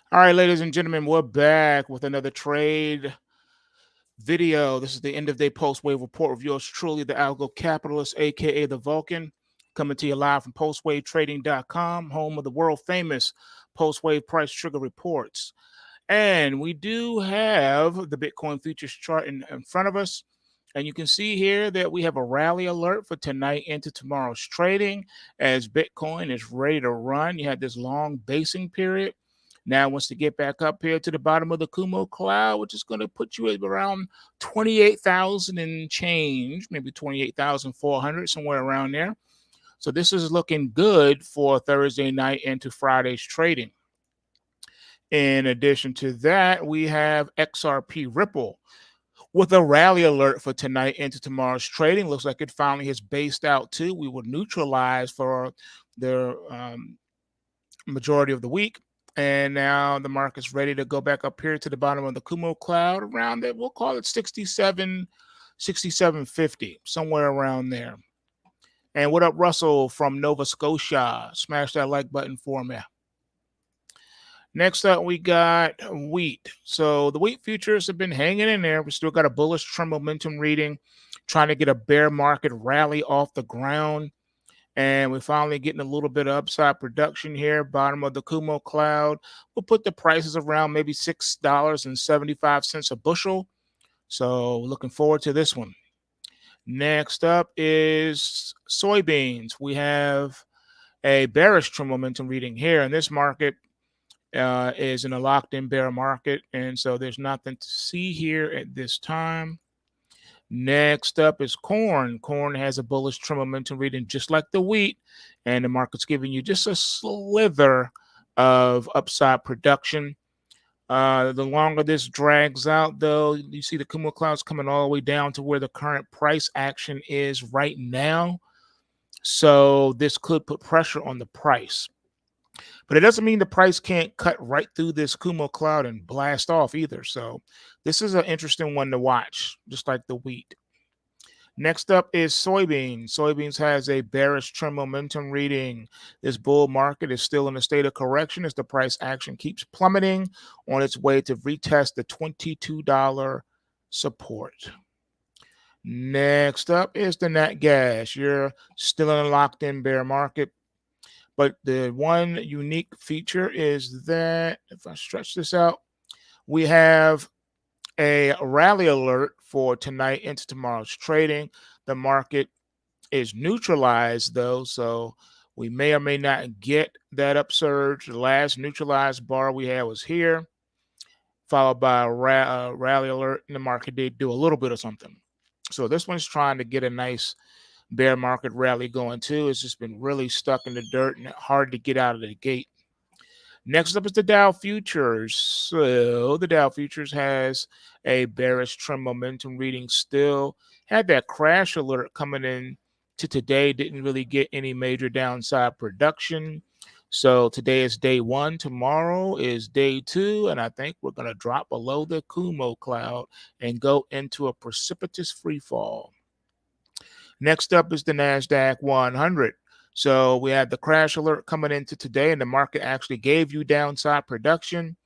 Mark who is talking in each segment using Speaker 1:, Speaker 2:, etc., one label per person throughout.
Speaker 1: All right, ladies and gentlemen, we're back with another trade video. This is the end of day post wave report of yours truly, the algo capitalist, aka the Vulcan, coming to you live from postwavetrading.com, home of the world famous post wave price trigger reports. And we do have the Bitcoin futures chart in front of us. And you can see here that we have a rally alert for tonight into tomorrow's trading as Bitcoin is ready to run. You had this long basing period. Now it wants to get back up here to the bottom of the Kumo cloud, which is going to put you at around 28,000 and change, maybe 28,400, somewhere around there. So this is looking good for Thursday night into Friday's trading. In addition to that, we have XRP Ripple with a rally alert for tonight into tomorrow's trading. Looks like it finally has based out too. We were neutralized for the majority of the week. And now the market's ready to go back up here to the bottom of the Kumo cloud around it. We'll call it 67.50, somewhere around there. And what up, Russell from Nova Scotia? Smash that like button for me. Next up, we got wheat. So the wheat futures have been hanging in there. We still got a bullish trend momentum reading, trying to get a bear market rally off the ground. And we're finally getting a little bit of upside production here, bottom of the Kumo cloud. We'll put the prices around maybe $6.75 a bushel. So looking forward to this one. Next up is soybeans. We have a bearish trend momentum reading here in this market. Is in a locked-in bear market, and so there's nothing to see here at this time. Next up is corn. Corn has a bullish trend momentum reading just like the wheat, and the market's giving you just a slither of upside production. The longer this drags out, though, you see the Kumo clouds coming all the way down to where the current price action is right now. So this could put pressure on the price. But it doesn't mean the price can't cut right through this Kumo cloud and blast off either. So this is an interesting one to watch, just like the wheat. Next up is soybeans. Soybeans has a bearish trend momentum reading. This bull market is still in a state of correction as the price action keeps plummeting on its way to retest the $22 support. Next up is the nat gas. You're still in a locked-in bear market. But the one unique feature is that if I stretch this out, we have a rally alert for tonight into tomorrow's trading. The market is neutralized though, so we may or may not get that upsurge. The last neutralized bar we had was here, followed by a rally alert, and the market did do a little bit of something. So this one's trying to get a nice bear market rally going too. It's just been really stuck in the dirt and hard to get out of the gate. Next up is the Dow Futures. So the Dow Futures has a bearish trend momentum reading still. Had that crash alert coming in to today. Didn't really get any major downside production. So today is day one. Tomorrow is day two. And I think we're going to drop below the Kumo cloud and go into a precipitous free fall. Next up is the NASDAQ 100. So we had the crash alert coming into today, and the market actually gave you downside production.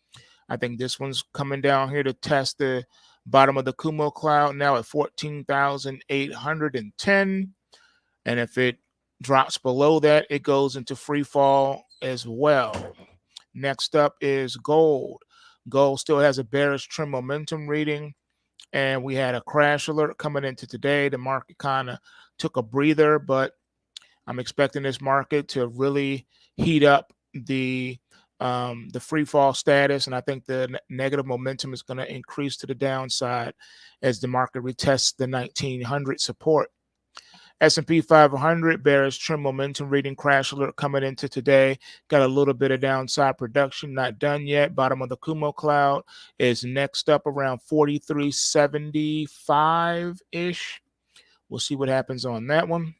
Speaker 1: I think this one's coming down here to test the bottom of the Kumo cloud now at 14,810. And if it drops below that, it goes into free fall as well. Next up is gold. Gold still has a bearish trend momentum reading, and we had a crash alert coming into today. The market kind of took a breather, but I'm expecting this market to really heat up the free fall status, and I think the negative momentum is going to increase to the downside as the market retests the 1900 support. S&P 500 bearish trend momentum reading, crash alert coming into today. Got a little bit of downside production, not done yet. Bottom of the Kumo cloud is next up around 4375-ish. We'll see what happens on that one.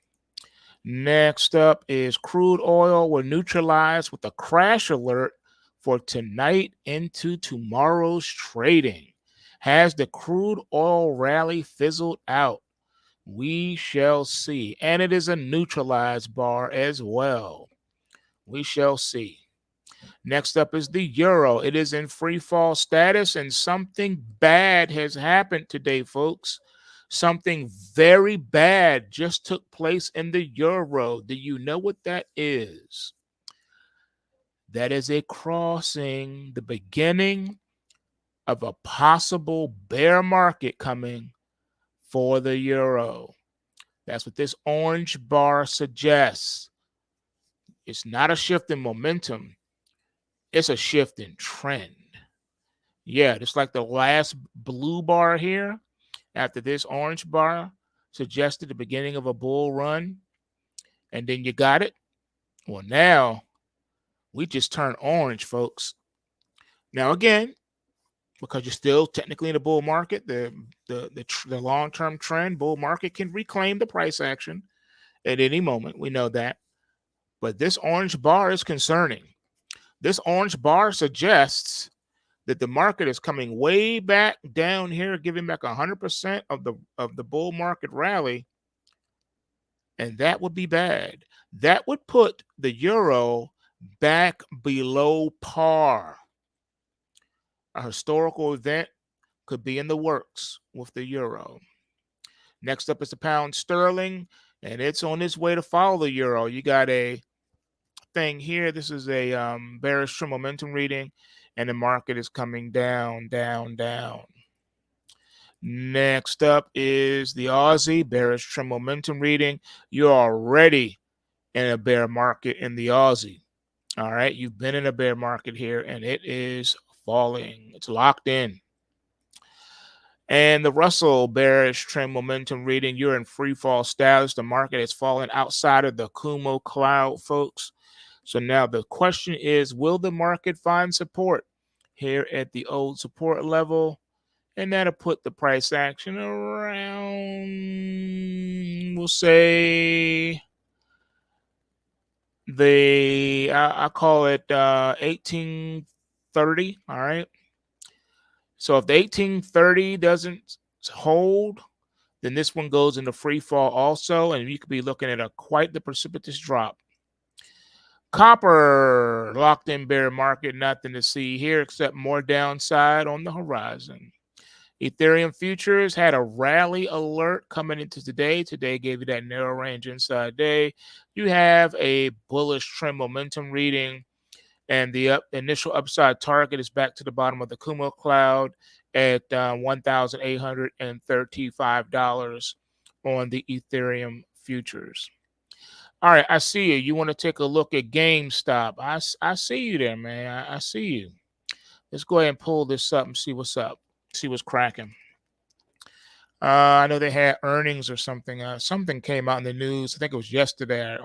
Speaker 1: Next up is crude oil. We're neutralized with a crash alert for tonight into tomorrow's trading. Has the crude oil rally fizzled out? We shall see. And it is a neutralized bar as well. We shall see. Next up is the euro. It is in free fall status, and something bad has happened today, folks. Something very bad just took place in the euro. Do you know what that is? That is a crossing, the beginning of a possible bear market coming for the euro. That's what this orange bar suggests. It's not a shift in momentum, it's a shift in trend. Yeah, just like the last blue bar here, after this orange bar suggested the beginning of a bull run, and then you got it. Well, now we just turned orange, folks. Now, again, because you're still technically in a bull market, the long-term trend bull market can reclaim the price action at any moment. We know that. But this orange bar is concerning. This orange bar suggests that the market is coming way back down here, giving back 100% of the bull market rally, and that would be bad. That would put the euro back below par. A historical event could be in the works with the euro. Next up is the pound sterling, and it's on its way to follow the euro. You got a thing here. This is a bearish trend momentum reading, and the market is coming down, down, down. Next up is the Aussie bearish trend momentum reading. You're already in a bear market in the Aussie. All right, you've been in a bear market here, and it is falling. It's locked in. And the Russell bearish trend momentum reading, you're in free fall status. The market is falling outside of the Kumo cloud, folks. So now the question is, will the market find support here at the old support level? And that'll put the price action around, we'll say, I call it 1830. All right. So if the 1830 doesn't hold, then this one goes into free fall also, and you could be looking at quite the precipitous drop. Copper locked in bear market, nothing to see here except more downside on the horizon. Ethereum futures had a rally alert coming into today. Today gave you that narrow range inside day. You have a bullish trend momentum reading, and the initial upside target is back to the bottom of the Kumo cloud at $1,835 on the Ethereum futures. All right, I see you. You want to take a look at GameStop. I see you there, man. I see you. Let's go ahead and pull this up and see what's up. See what's cracking. I know they had earnings or something. Something came out in the news. I think it was yesterday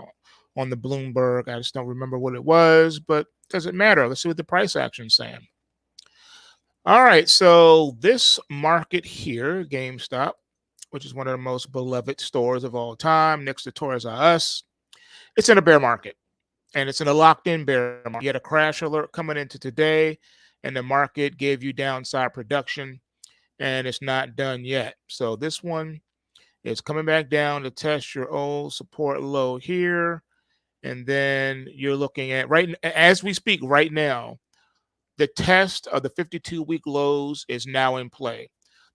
Speaker 1: on the Bloomberg. I just don't remember what it was, but it doesn't matter. Let's see what the price action's saying. All right, so this market here, GameStop, which is one of the most beloved stores of all time, next to Toys R Us, it's in a bear market, and it's in a locked-in bear market. You had a crash alert coming into today, and the market gave you downside production, and it's not done yet. So this one is coming back down to test your old support low here, and then you're looking at, right as we speak right now, the test of the 52-week lows is now in play.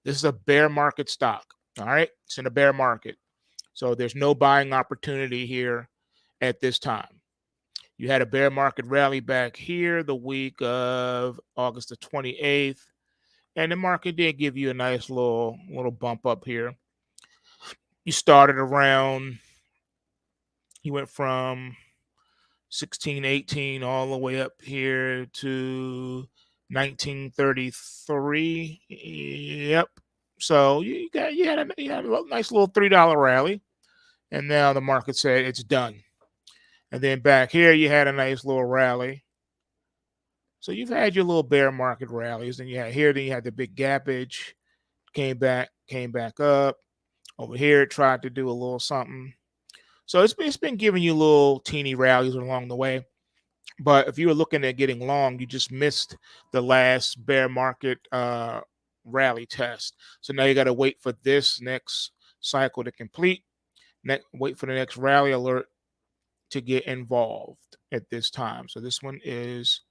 Speaker 1: This is a bear market stock. All right, it's in a bear market, so there's no buying opportunity here at this time. You had a bear market rally back here the week of August the 28th, and the market did give you a nice little bump up here. You started around, you went from 1618 all the way up here to 1933. Yep. So you had a nice little $3 rally, and now the market said it's done. And then back here you had a nice little rally. So you've had your little bear market rallies, and you had here, then you had the big gappage, came back up. Over here, it tried to do a little something. So it's been giving you little teeny rallies along the way. But if you were looking at getting long, you just missed the last bear market rally test. So now you got to wait for this next cycle to complete. Wait for the next rally alert to get involved at this time. So this one is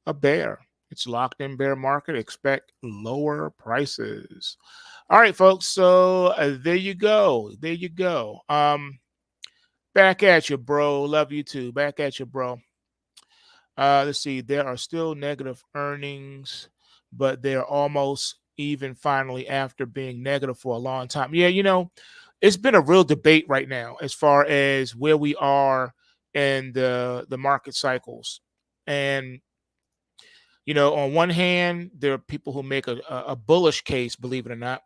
Speaker 1: a bear. It's locked in bear market. Expect lower prices. All right, folks. So there you go. There you go. Back at you, bro. Love you too. Back at you, bro. Let's see. There are still negative earnings, but they're almost even finally after being negative for a long time. Yeah, it's been a real debate right now as far as where we are in the market cycles. And on one hand, there are people who make a bullish case, believe it or not.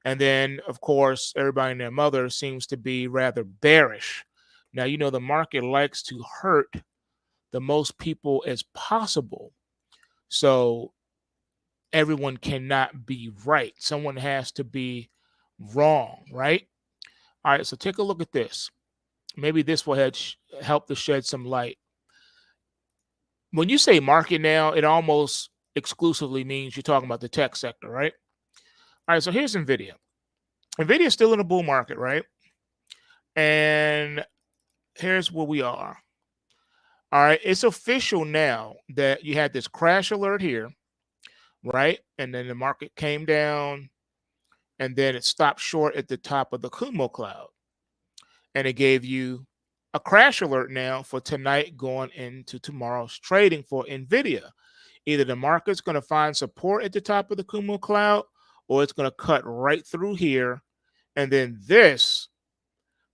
Speaker 1: And then, of course, everybody and their mother seems to be rather bearish. Now, the market likes to hurt the most people as possible. So everyone cannot be right. Someone has to be wrong, right? All right, so take a look at this. Maybe this will help to shed some light. When you say market now, it almost exclusively means you're talking about the tech sector, right? All right, so here's NVIDIA. NVIDIA is still in a bull market, right? And here's where we are. All right, it's official now that you had this crash alert here, right? And then the market came down and then it stopped short at the top of the Kumo cloud. And it gave you a crash alert now for tonight going into tomorrow's trading for NVIDIA. Either the market's going to find support at the top of the Kumo cloud or it's going to cut right through here. And then this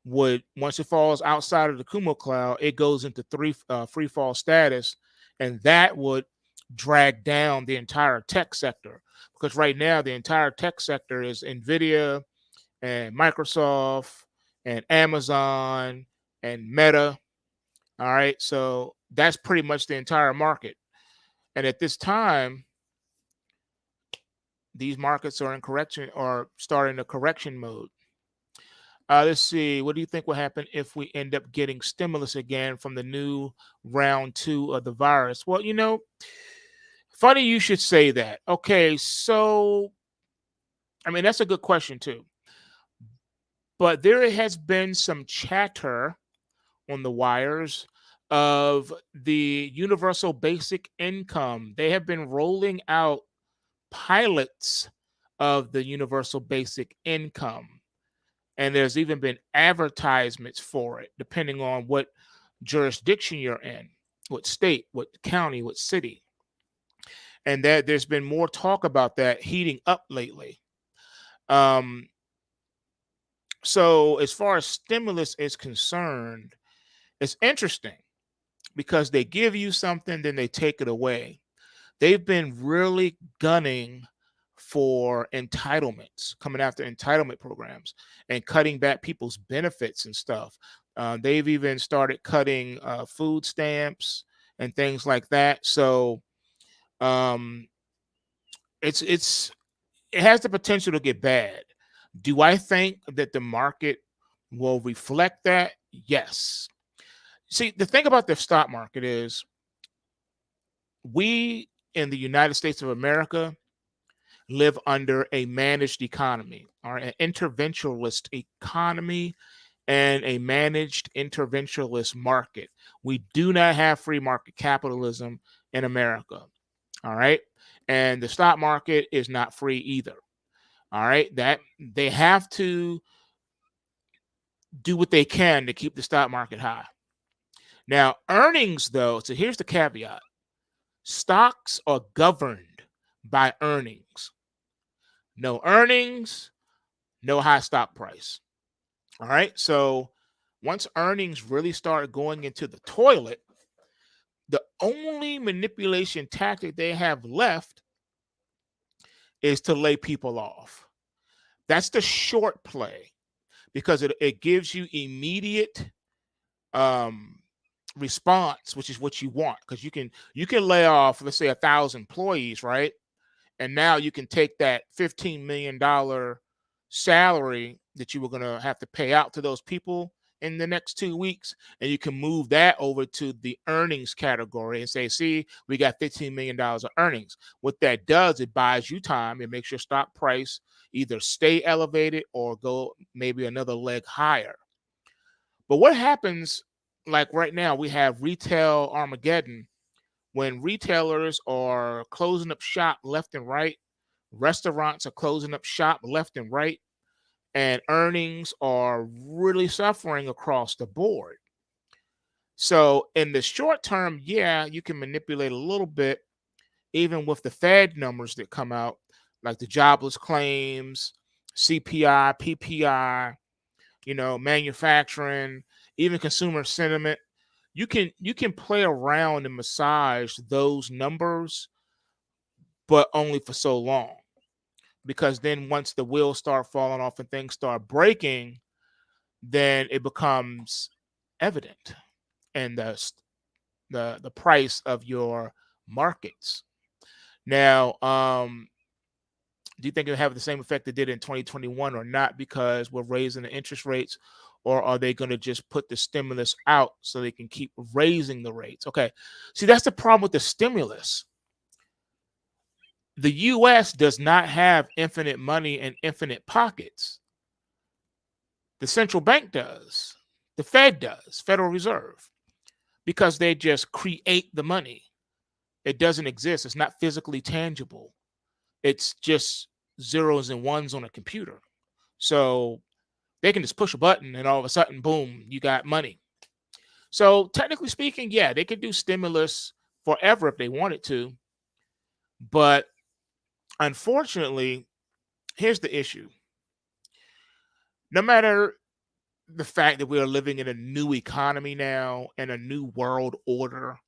Speaker 1: would, once it falls outside of the Kumo cloud, it goes into free fall status. And that would drag down the entire tech sector. Because right now, the entire tech sector is NVIDIA and Microsoft and Amazon and Meta. All right. So that's pretty much the entire market. And at this time, these markets are in correction or starting a correction mode. Let's see. What do you think will happen if we end up getting stimulus again from the new round 2 of the virus? Well, funny you should say that. Okay. So, I mean, that's a good question too. But there has been some chatter on the wires of the universal basic income. They have been rolling out pilots of the universal basic income. And there's even been advertisements for it, depending on what jurisdiction you're in, what state, what county, what city. And that there's been more talk about that heating up lately. So as far as stimulus is concerned, it's interesting because they give you something, then they take it away. They've been really gunning for entitlements, coming after entitlement programs and cutting back people's benefits and stuff. They've even started cutting food stamps and things like that. So um, it has the potential to get bad. Do I think that the market will reflect that? Yes. See, the thing about the stock market is we in the United States of America live under a managed economy or an interventionist economy and a managed interventionist market. We do not have free market capitalism in America. All right. And the stock market is not free either. All right. That they have to do what they can to keep the stock market high. Now, earnings, though, so here's the caveat: stocks are governed by earnings. No earnings, no high stock price. All right. So once earnings really start going into the toilet, the only manipulation tactic they have left is to lay people off. That's the short play because it gives you immediate response, which is what you want, because you can lay off, let's say, 1,000 employees, right? And now you can take that $15 million salary that you were going to have to pay out to those people in the next 2 weeks, and you can move that over to the earnings category and say, see, we got $15 million of earnings. What that does, it buys you time. It makes your stock price either stay elevated or go maybe another leg higher. But what happens, like right now, we have retail Armageddon when retailers are closing up shop left and right, restaurants are closing up shop left and right, and earnings are really suffering across the board. So in the short term, yeah, you can manipulate a little bit, even with the Fed numbers that come out, like the jobless claims, CPI, PPI, manufacturing, even consumer sentiment. You can play around and massage those numbers, but only for so long. Because then once the wheels start falling off and things start breaking, then it becomes evident, and the price of your markets. Now, do you think it'll have the same effect it did in 2021 or not, because we're raising the interest rates? Or are they going to just put the stimulus out so they can keep raising the rates? Okay. See, that's the problem with the stimulus. The US does not have infinite money and infinite pockets. The central bank does. The Fed does, Federal Reserve, because they just create the money. It doesn't exist. It's not physically tangible. It's just zeros and ones on a computer. So they can just push a button and all of a sudden, boom, you got money. So technically speaking, yeah, they could do stimulus forever if they wanted to. But unfortunately, here's the issue. No matter the fact that we are living in a new economy now and a new world order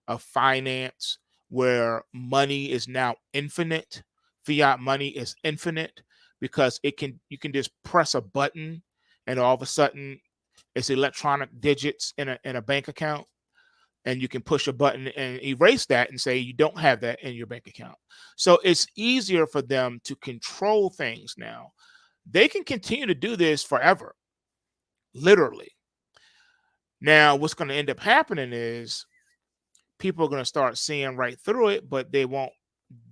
Speaker 1: of finance where money is now infinite, fiat money is infinite, because you can just press a button and all of a sudden it's electronic digits in a bank account, and you can push a button and erase that and say you don't have that in your bank account. So it's easier for them to control things now. They can continue to do this forever, literally. Now, what's going to end up happening is people are going to start seeing right through it, but they won't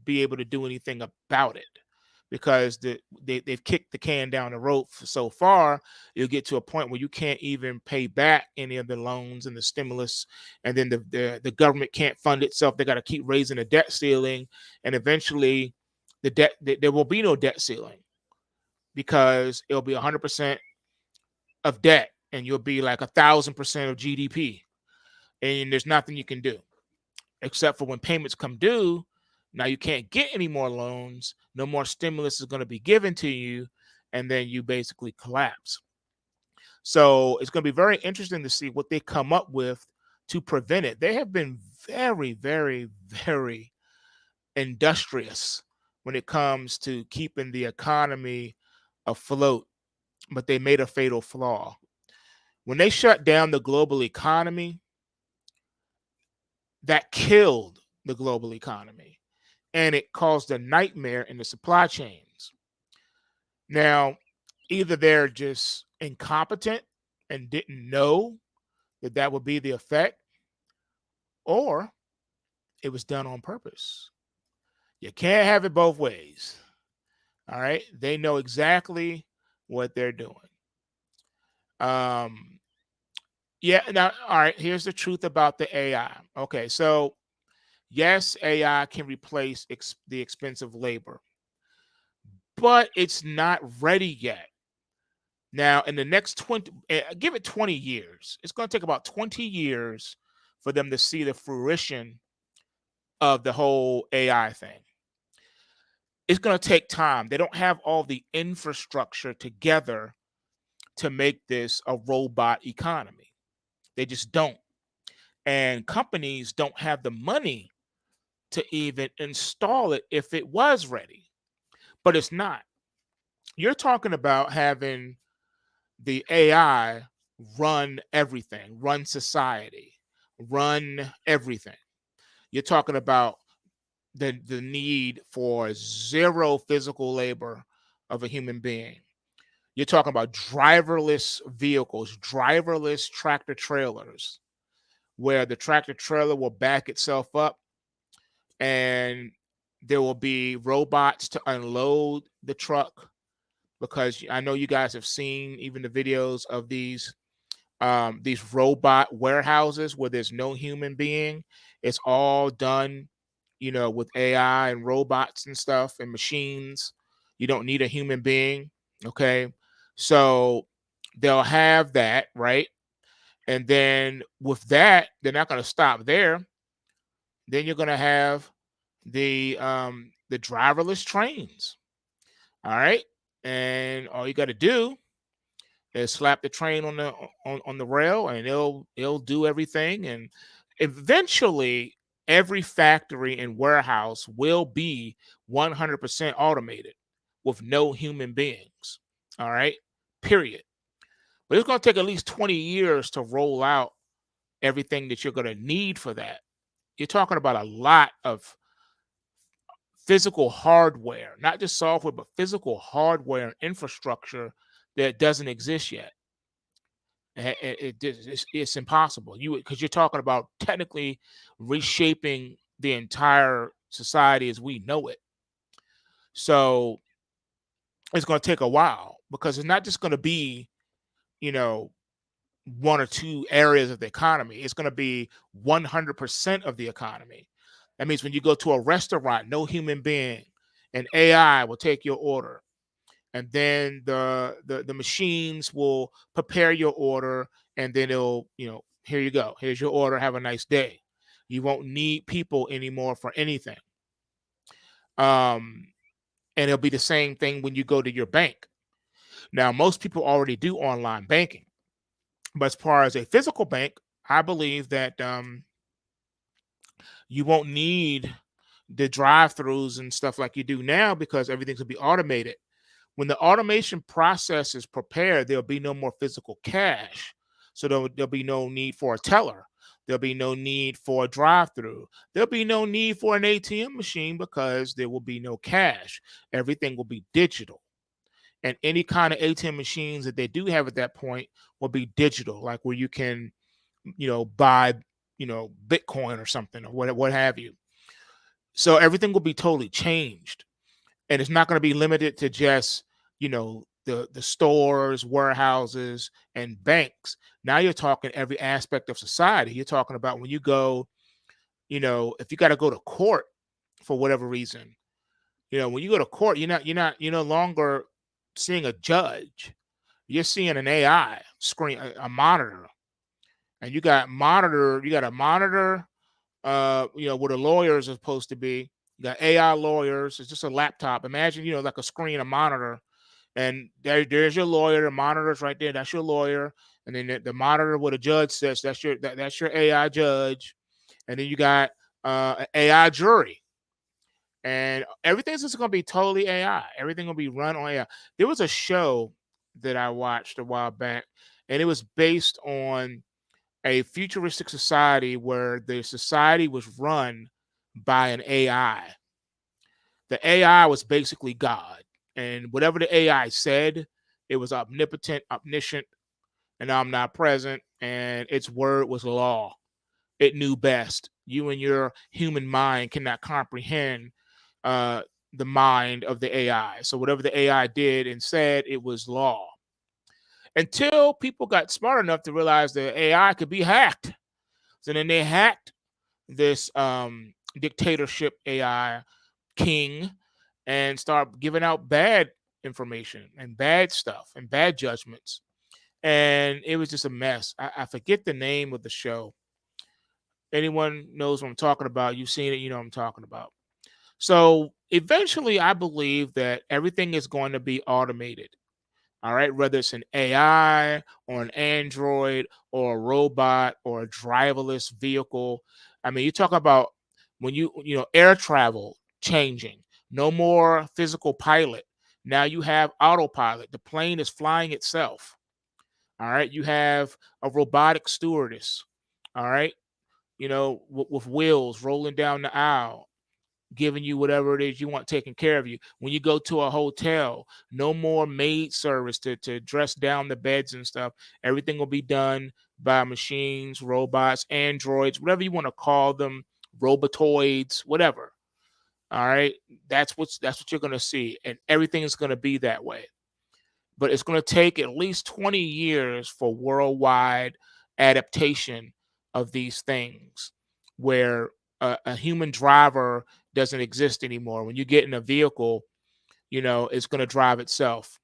Speaker 1: be able to do anything about it, because they've kicked the can down the road so far. You'll get to a point where you can't even pay back any of the loans and the stimulus, and then the government can't fund itself. They got to keep raising the debt ceiling, and eventually there will be no debt ceiling, because it'll be 100% of debt, and you'll be like 1,000% of GDP, and there's nothing you can do except for when payments come due. Now you can't get any more loans, no more stimulus is going to be given to you, and then you basically collapse. So it's going to be very interesting to see what they come up with to prevent it. They have been very, very, very industrious when it comes to keeping the economy afloat, but they made a fatal flaw. When they shut down the global economy, that killed the global economy, and it caused a nightmare in the supply chains. Now, either they're just incompetent and didn't know that that would be the effect, or it was done on purpose. You can't have it both ways. All right. They know exactly what they're doing. Yeah. Now, all right. Here's the truth about the AI. Okay. So, yes, AI can replace the expensive labor, but it's not ready yet. Now, in the next 20, give it 20 years. It's going to take about 20 years for them to see the fruition of the whole AI thing. It's going to take time. They don't have all the infrastructure together to make this a robot economy. They just don't. And companies don't have the money to even install it if it was ready. But it's not. You're talking about having the AI run everything, run society, run everything. You're talking about the need for zero physical labor of a human being. You're talking about driverless vehicles, driverless tractor trailers, where the tractor trailer will back itself up and there will be robots to unload the truck. Because I know you guys have seen even the videos of these these robot warehouses where there's no human being. It's all done, with AI and robots and stuff and machines. You don't need a human being. Okay. So they'll have that, right? And then with that, they're not going to stop there. Then you're going to have the driverless trains. All right. And all you got to do is slap the train on the rail, and it'll do everything. And eventually every factory and warehouse will be 100% automated with no human beings. All right. Period. But it's going to take at least 20 years to roll out everything that you're going to need for that. You're talking about a lot of physical hardware, not just software, but physical hardware and infrastructure that doesn't exist yet. It's impossible. Because you're talking about technically reshaping the entire society as we know it. So it's going to take a while, because it's not just going to be, one or two areas of the economy. It's going to be 100% of the economy. That means when you go to a restaurant, no human being, and AI will take your order, and then the machines will prepare your order, and then it'll, here you go, here's your order, have a nice day. You won't need people anymore for anything. And it'll be the same thing when you go to your bank. Now, most people already do online banking, but as far as a physical bank, I believe that you won't need the drive-throughs and stuff like you do now, because everything's going to be automated. When the automation process is prepared, there'll be no more physical cash. So there'll be no need for a teller. There'll be no need for a drive-through. There'll be no need for an ATM machine, because there will be no cash. Everything will be digital. And any kind of ATM machines that they do have at that point will be digital, like where you can, buy, Bitcoin or something, or what have you. So everything will be totally changed. And it's not going to be limited to just, the stores, warehouses, and banks. Now you're talking every aspect of society. You're talking about when you go, if you got to go to court for whatever reason, when you go to court, you're no longer seeing a judge. You're seeing an AI screen, a monitor. And you got a monitor, where the lawyers are supposed to be. You got AI lawyers. It's just a laptop. Imagine, like a screen, a monitor, and there's your lawyer. The monitor's right there. That's your lawyer. And then the monitor where the judge sits, that's your AI judge. And then you got an AI jury. And everything's just going to be totally AI. Everything will be run on AI. There was a show that I watched a while back, and it was based on a futuristic society where the society was run by an AI. The AI was basically God, and whatever the AI said, it was omnipotent, omniscient, and omnipresent, and its word was law. It knew best. You and your human mind cannot comprehend uh, the mind of the AI. So whatever the AI did and said, it was law. Until people got smart enough to realize the AI could be hacked. So then they hacked this dictatorship AI king and start giving out bad information and bad stuff and bad judgments. And it was just a mess. I forget the name of the show. Anyone knows what I'm talking about. You've seen it, you know what I'm talking about. So eventually, I believe that everything is going to be automated. All right, whether it's an AI or an Android or a robot or a driverless vehicle. I mean, you talk about when air travel changing, no more physical pilot. Now you have autopilot. The plane is flying itself. All right, you have a robotic stewardess. All right, with wheels rolling down the aisle, giving you whatever it is you want taken care of you. When you go to a hotel, no more maid service to dress down the beds and stuff. Everything will be done by machines, robots, androids, whatever you want to call them, robotoids, whatever. All right, that's what you're going to see, and everything is going to be that way. but it's going to take at least 20 years for worldwide adaptation of these things, where a human driver doesn't exist anymore. When you get in a vehicle, it's going to drive itself.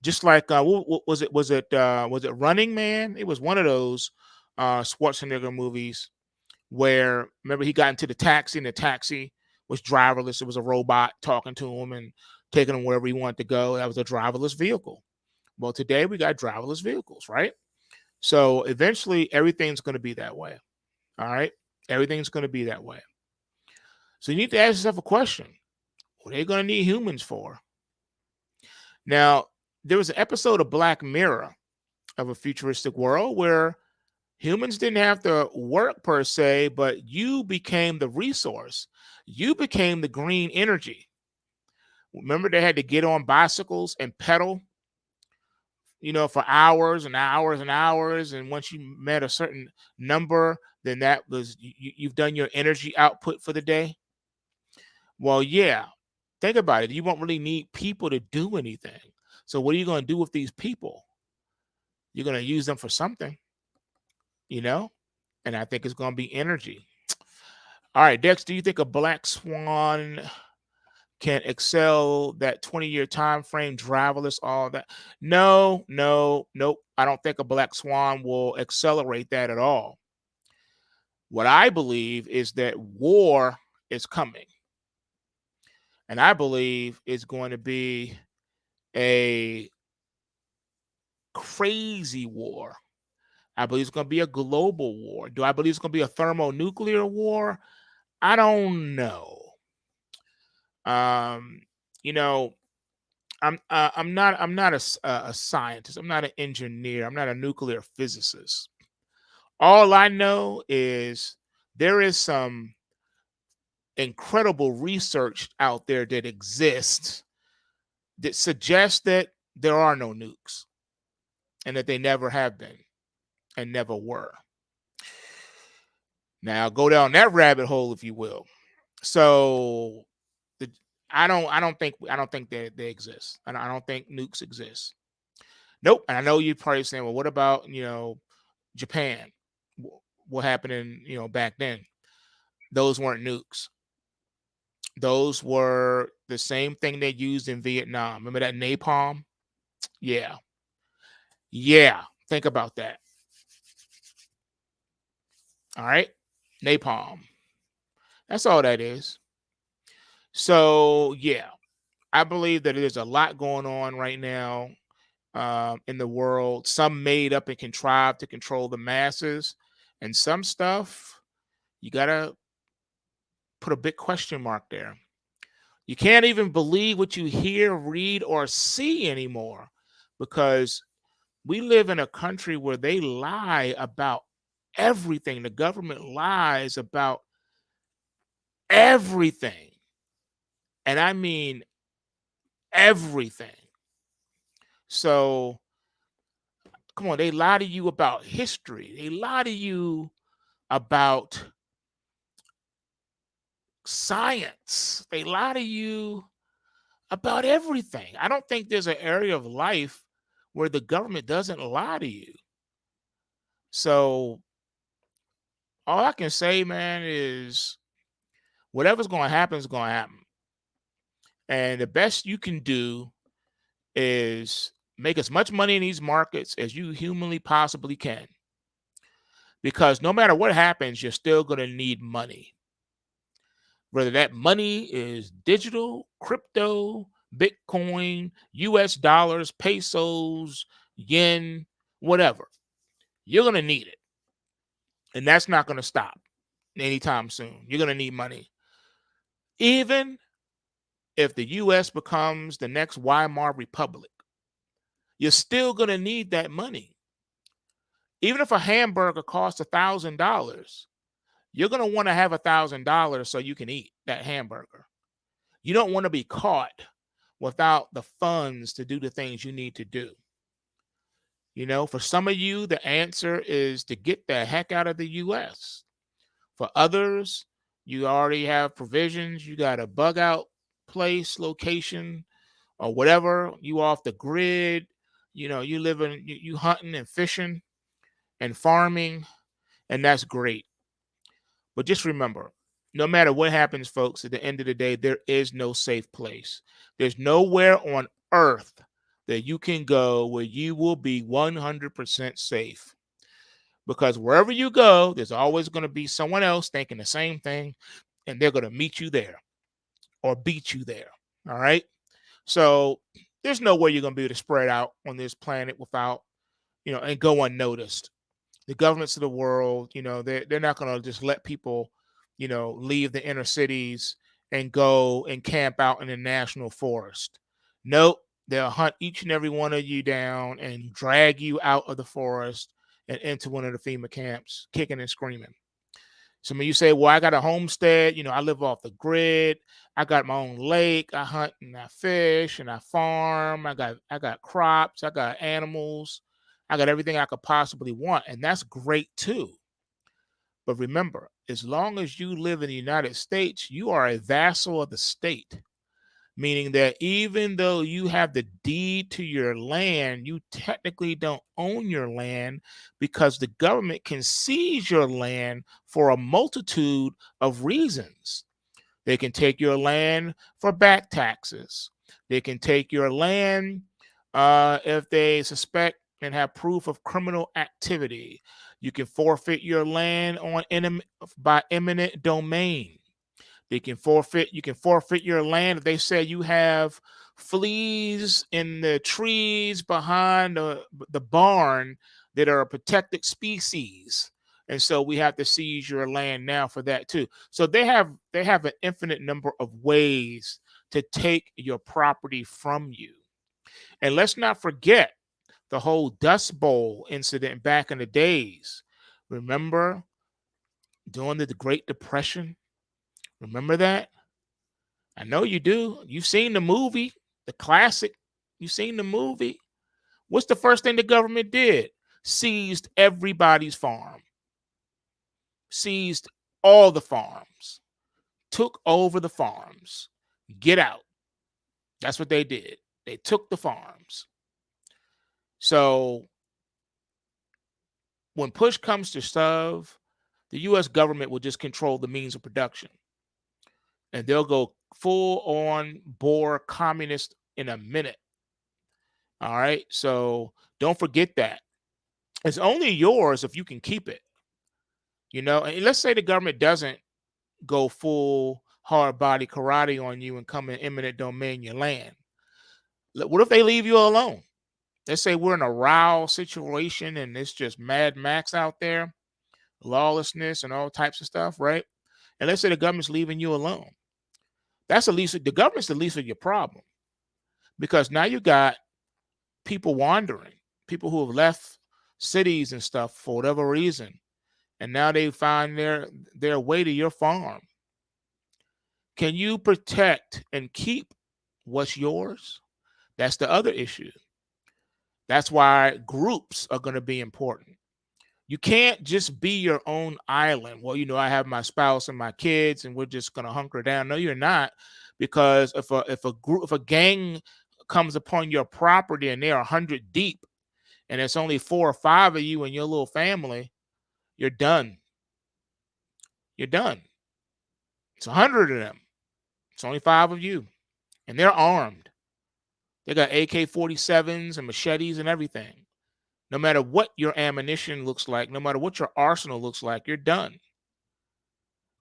Speaker 1: Just like what was it? Was it Running Man? It was one of those Schwarzenegger movies where, remember, he got into the taxi and the taxi was driverless. It was a robot talking to him and taking him wherever he wanted to go. That was a driverless vehicle. Well, today we got driverless vehicles, right? So eventually everything's going to be that way. All right. Everything's going to be that way. So you need to ask yourself a question. What are they going to need humans for? Now, there was an episode of Black Mirror of a futuristic world where humans didn't have to work per se, but you became the resource. You became the green energy. Remember, they had to get on bicycles and pedal, for hours and hours and hours. And once you met a certain number, then that was, you've done your energy output for the day. Well, yeah, think about it. You won't really need people to do anything. So what are you going to do with these people? You're going to use them for something, and I think it's going to be energy. All right, Dex, do you think a black swan can excel that 20-year time frame, driverless, all that? No, nope. I don't think a black swan will accelerate that at all. What I believe is that war is coming. And I believe it's going to be a crazy war. I believe it's going to be a global war. Do I believe it's going to be a thermonuclear war? I don't know. I'm not a scientist. I'm not an engineer. I'm not a nuclear physicist. All I know is there is some incredible research out there that exists that suggests that there are no nukes and that they never have been and never were. Now go down that rabbit hole, if you will. So I don't think that they exist. I don't think nukes exist. Nope. And I know you're probably saying, well, what about Japan? What happened in back then? Those weren't nukes. Those were the same thing they used in Vietnam. Remember that napalm? Yeah. Think about that. All right. Napalm. That's all that is. So yeah, I believe that there's a lot going on right now in the world. Some made up and contrived to control the masses, and some stuff you gotta put a big question mark there. You can't even believe what you hear, read, or see anymore, because we live in a country where they lie about everything. The government lies about everything. And I mean everything. So, come on, they lie to you about history. They lie to you about science. They lie to you about everything. I don't think there's an area of life where the government doesn't lie to you. So, all I can say, man, is whatever's going to happen is going to happen. And the best you can do is make as much money in these markets as you humanly possibly can. Because no matter what happens, you're still going to need money. Whether that money is digital, crypto, Bitcoin, US dollars, pesos, yen, whatever, you're going to need it. And that's not going to stop anytime soon. You're going to need money. Even if the US becomes the next Weimar Republic, you're still going to need that money. Even if a hamburger costs $1,000, you're going to want to have $1,000 so you can eat that hamburger. You don't want to be caught without the funds to do the things you need to do. For some of you, the answer is to get the heck out of the US. For others, you already have provisions. You got a bug out place, location, or whatever, you off the grid, you living, you hunting and fishing and farming, and that's great. But just remember, no matter what happens, folks, at the end of the day, there is no safe place. There's nowhere on earth that you can go where you will be 100% safe. Because wherever you go, there's always going to be someone else thinking the same thing, and they're going to meet you there or beat you there. All right. So there's no way you're going to be able to spread out on this planet without, and go unnoticed. The governments of the world, they're not going to just let people, leave the inner cities and go and camp out in the national forest. Nope. They'll hunt each and every one of you down and drag you out of the forest and into one of the FEMA camps, kicking and screaming. So when you say, well, I got a homestead, I live off the grid, I got my own lake, I hunt and I fish and I farm, I got crops, I got animals, I got everything I could possibly want, and that's great too. But remember, as long as you live in the United States, you are a vassal of the state, meaning that even though you have the deed to your land, you technically don't own your land, because the government can seize your land for a multitude of reasons. They can take your land for back taxes. They can take your land if they suspect and have proof of criminal activity. You can forfeit your land by eminent domain. You can forfeit your land if they say you have fleas in the trees behind the barn that are a protected species. And so we have to seize your land now for that too. So they have an infinite number of ways to take your property from you. And let's not forget the whole Dust Bowl incident back in the days. Remember during the Great Depression? Remember that? I know you do. You've seen the movie, the classic. You've seen the movie. What's the first thing the government did? Seized everybody's farm, seized all the farms, took over the farms. Get out. That's what they did. They took the farms. So when push comes to shove, the U.S. government will just control the means of production. And they'll go full on bore communist in a minute. All right. So don't forget that. It's only yours if you can keep it. And let's say the government doesn't go full hard body karate on you and come in eminent domain your land. What if they leave you alone? Let's say we're in a row situation and it's just Mad Max out there, lawlessness and all types of stuff, right? And let's say the government's leaving you alone. The government's the least of your problem, because now you got people wandering, people who have left cities and stuff for whatever reason, and now they find their way to your farm. Can you protect and keep what's yours? That's the other issue. That's why groups are going to be important. You can't just be your own island. Well, I have my spouse and my kids and we're just going to hunker down. No, you're not, because if a gang comes upon your property and they're 100 deep and it's only 4 or 5 of you and your little family, you're done. You're done. It's 100 of them. It's only 5 of you, and they're armed. They got AK-47s and machetes and everything. No matter what your ammunition looks like, no matter what your arsenal looks like, you're done.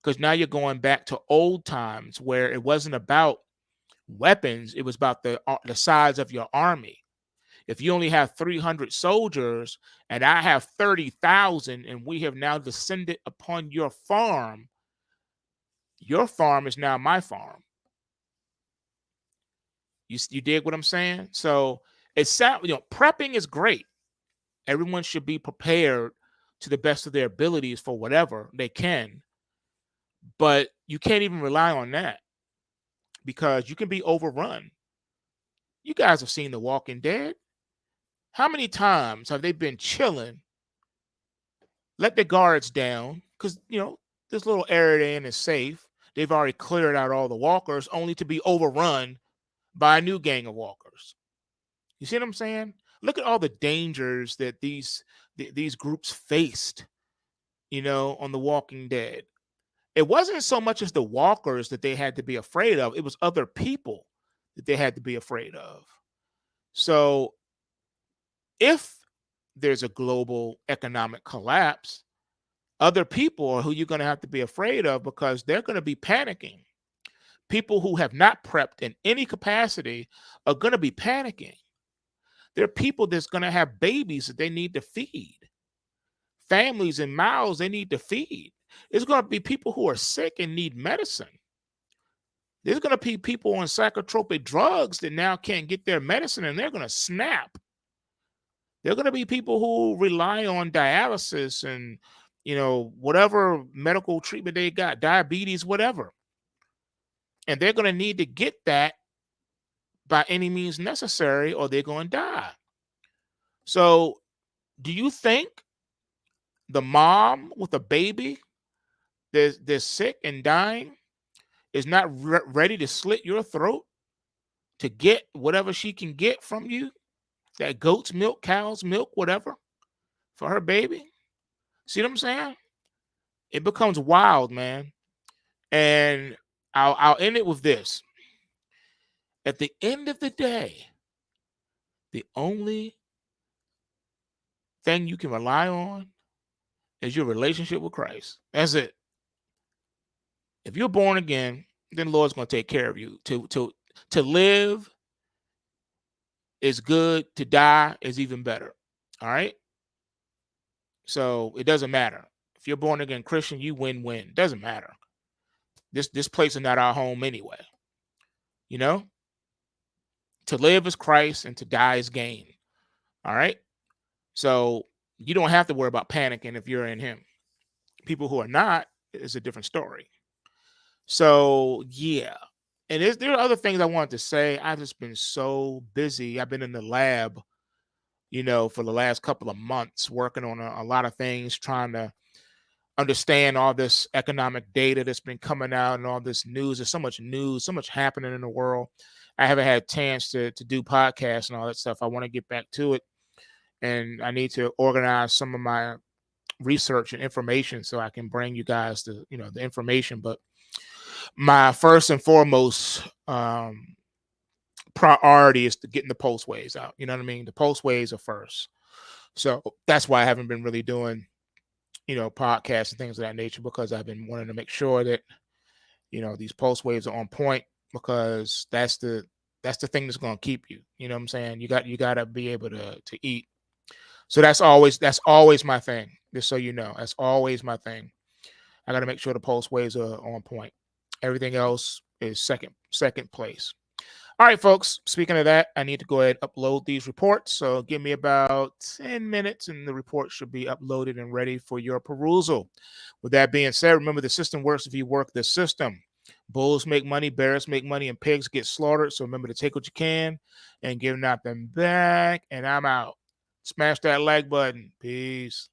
Speaker 1: Because now you're going back to old times where it wasn't about weapons. It was about the size of your army. If you only have 300 soldiers and I have 30,000 and we have now descended upon your farm is now my farm. You dig what I'm saying? So prepping is great. Everyone should be prepared to the best of their abilities for whatever they can. But you can't even rely on that, because you can be overrun. You guys have seen The Walking Dead. How many times have they been chilling, let the guards down, because, this little area in is safe. They've already cleared out all the walkers, only to be overrun by a new gang of walkers. You see what I'm saying? Look at all the dangers that these groups faced, on The Walking Dead. It wasn't so much as the walkers that they had to be afraid of, it was other people that they had to be afraid of. So if there's a global economic collapse, other people are who you're going to have to be afraid of, because they're going to be panicking. People who have not prepped in any capacity are going to be panicking. There are people that's going to have babies that they need to feed, families and mouths they need to feed. There's going to be people who are sick and need medicine. There's going to be people on psychotropic drugs that now can't get their medicine, and they're going to snap. There are going to be people who rely on dialysis and, whatever medical treatment they got, diabetes, whatever. And they're going to need to get that by any means necessary, or they're going to die. So do you think the mom with a baby that's sick and dying is not ready to slit your throat to get whatever she can get from you? That goat's milk, cow's milk, whatever, for her baby. See what I'm saying? It becomes wild, man. And I'll end it with this. At the end of the day, the only thing you can rely on is your relationship with Christ. That's it. If you're born again, then the Lord's going to take care of you. To live is good. To die is even better. All right? So it doesn't matter. If you're born again Christian, you win-win. Doesn't matter. This place is not our home anyway. To live is Christ and to die is gain. All right? So you don't have to worry about panicking if you're in him. People who are not is a different story. So yeah. And there are other things I wanted to say. I've just been so busy. I've been in the lab, for the last couple of months, working on a lot of things, trying to understand all this economic data that's been coming out and all this news. There's so much news, so much happening in the world. I haven't had a chance to do podcasts and all that stuff. I want to get back to it. And I need to organize some of my research and information so I can bring you guys the information. But my first and foremost priority is to getting the PulseWaves out. You know what I mean? The PulseWaves are first. So that's why I haven't been really doing, podcasts and things of that nature, because I've been wanting to make sure that, these PulseWaves are on point, because that's the thing that's going to keep you. You know what I'm saying? You got to be able to eat. So that's always my thing. Just so you know, that's always my thing. I got to make sure the PulseWaves are on point. Everything else is second place. All right, folks. Speaking of that, I need to go ahead and upload these reports. So give me about 10 minutes and the report should be uploaded and ready for your perusal. With that being said, remember, the system works if you work the system. Bulls make money, bears make money, and pigs get slaughtered. So remember to take what you can and give nothing back. And I'm out. Smash that like button. Peace.